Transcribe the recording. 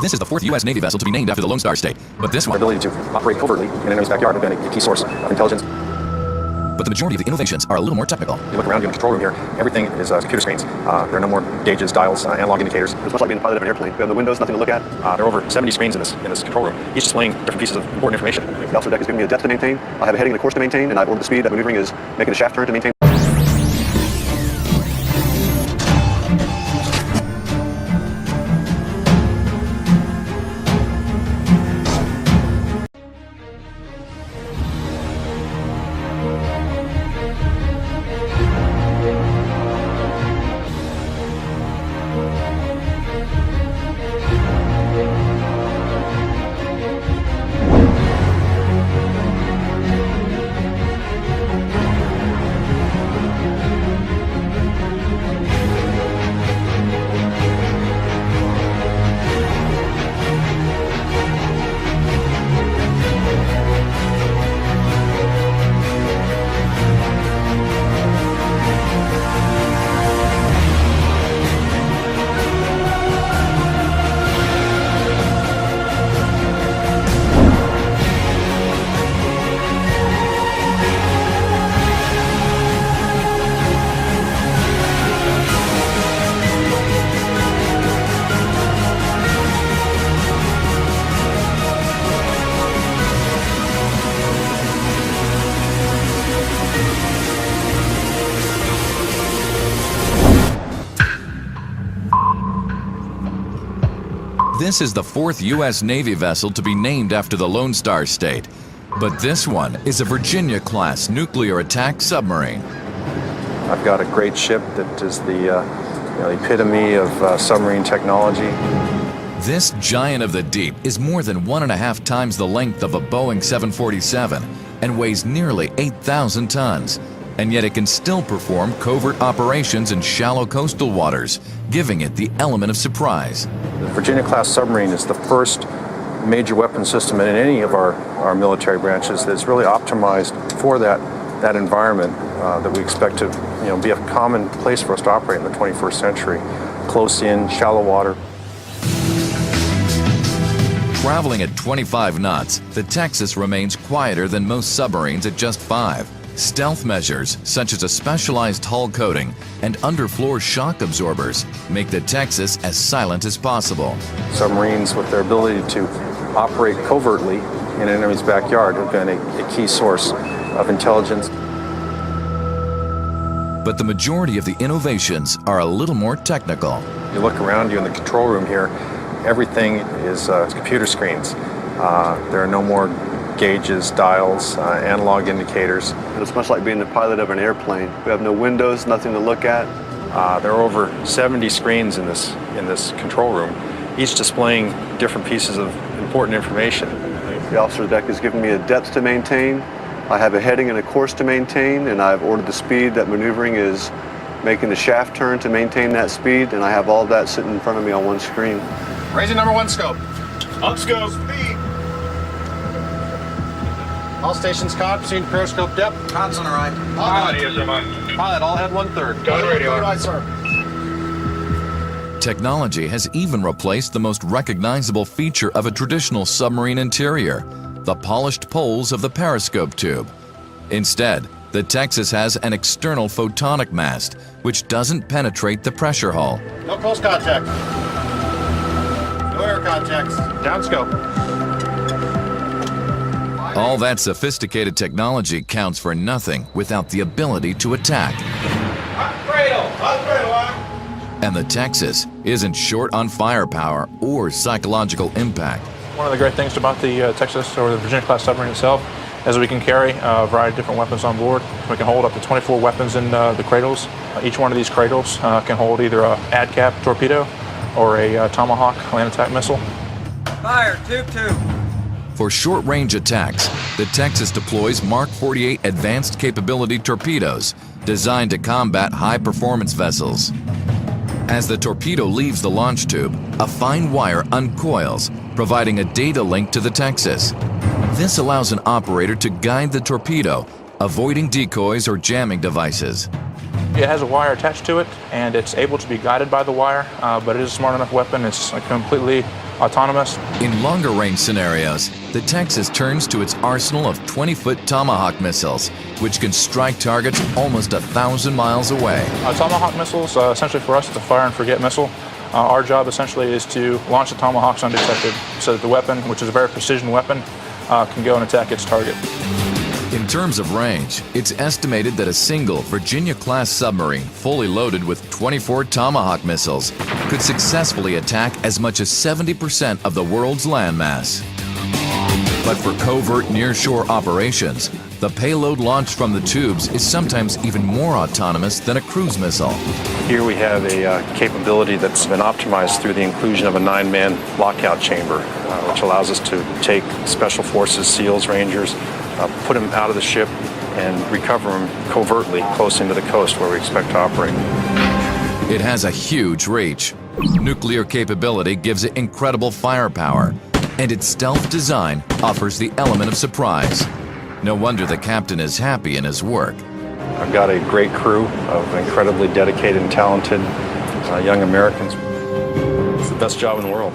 This is the fourth U.S. Navy vessel to be named after the Lone Star State, but this one... Our ability to operate covertly in an enemy's backyard has been a key source of intelligence. But the majority of the innovations are a little more technical. You look around you in the control room here, everything is computer screens. There are no more gauges, dials, analog indicators. It's much like being the pilot of an airplane. We have no windows, nothing to look at. There are over 70 screens in this control room, each displaying different pieces of important information. The officer deck is giving me a depth to maintain. I have a heading and a course to maintain, and I've ordered the speed that maneuvering is making a shaft turn to maintain. This is the fourth U.S. Navy vessel to be named after the Lone Star State, but this one is a Virginia-class nuclear attack submarine. I've got a great ship that is the epitome of submarine technology. This giant of the deep is more than 1.5 times the length of a Boeing 747 and weighs nearly 8,000 tons. And yet it can still perform covert operations in shallow coastal waters, giving it the element of surprise. The Virginia-class submarine is the first major weapon system in any of our military branches that's really optimized for that environment that we expect to be a common place for us to operate in the 21st century. Close in, shallow water. Traveling at 25 knots, the Texas remains quieter than most submarines at just 5. Stealth measures, such as a specialized hull coating and underfloor shock absorbers, make the Texas as silent as possible. Submarines, with their ability to operate covertly in an enemy's backyard, have been a key source of intelligence. But the majority of the innovations are a little more technical. You look around you in the control room here, everything is computer screens. There are no more gauges, dials, analog indicators. It's much like being the pilot of an airplane. We have no windows, nothing to look at. There are over 70 screens in this control room, each displaying different pieces of important information. The officer deck is giving me a depth to maintain. I have a heading and a course to maintain, and I've ordered the speed that maneuvering is making the shaft turn to maintain that speed, and I have all that sitting in front of me on one screen. Raising number 1 scope. Up scope. Speed. All stations caught, proceeding periscope depth. Con's on the right. Pilot, all head 1/3. Go to radio. Right, sir. Technology has even replaced the most recognizable feature of a traditional submarine interior, the polished poles of the periscope tube. Instead, the Texas has an external photonic mast, which doesn't penetrate the pressure hull. No close contact. No air contacts. Down scope. All that sophisticated technology counts for nothing without the ability to attack. And the Texas isn't short on firepower or psychological impact. One of the great things about the Texas, or the Virginia-class submarine itself, is we can carry a variety of different weapons on board. We can hold up to 24 weapons in the cradles. Each one of these cradles can hold either a ADCAP torpedo or a Tomahawk land attack missile. Fire, tube 2. For short-range attacks, the Texas deploys Mark 48 advanced capability torpedoes designed to combat high-performance vessels. As the torpedo leaves the launch tube, a fine wire uncoils, providing a data link to the Texas. This allows an operator to guide the torpedo, avoiding decoys or jamming devices. It has a wire attached to it, and it's able to be guided by the wire, but it is a smart enough weapon. It's completely autonomous. In longer range scenarios, the Texas turns to its arsenal of 20-foot Tomahawk missiles, which can strike targets almost 1,000 miles away. Tomahawk missiles, essentially for us, it's a fire and forget missile. Our job essentially is to launch the Tomahawks undetected so that the weapon, which is a very precision weapon, can go and attack its target. In terms of range, it's estimated that a single Virginia-class submarine fully loaded with 24 Tomahawk missiles could successfully attack as much as 70% of the world's landmass. But for covert near-shore operations, the payload launched from the tubes is sometimes even more autonomous than a cruise missile. Here we have a capability that's been optimized through the inclusion of a 9-man lockout chamber, which allows us to take Special Forces, SEALs, Rangers, put them out of the ship and recover them covertly close into the coast where we expect to operate. It has a huge reach. Nuclear capability gives it incredible firepower, and its stealth design offers the element of surprise. No wonder the captain is happy in his work. I've got a great crew of incredibly dedicated and talented young Americans. It's the best job in the world.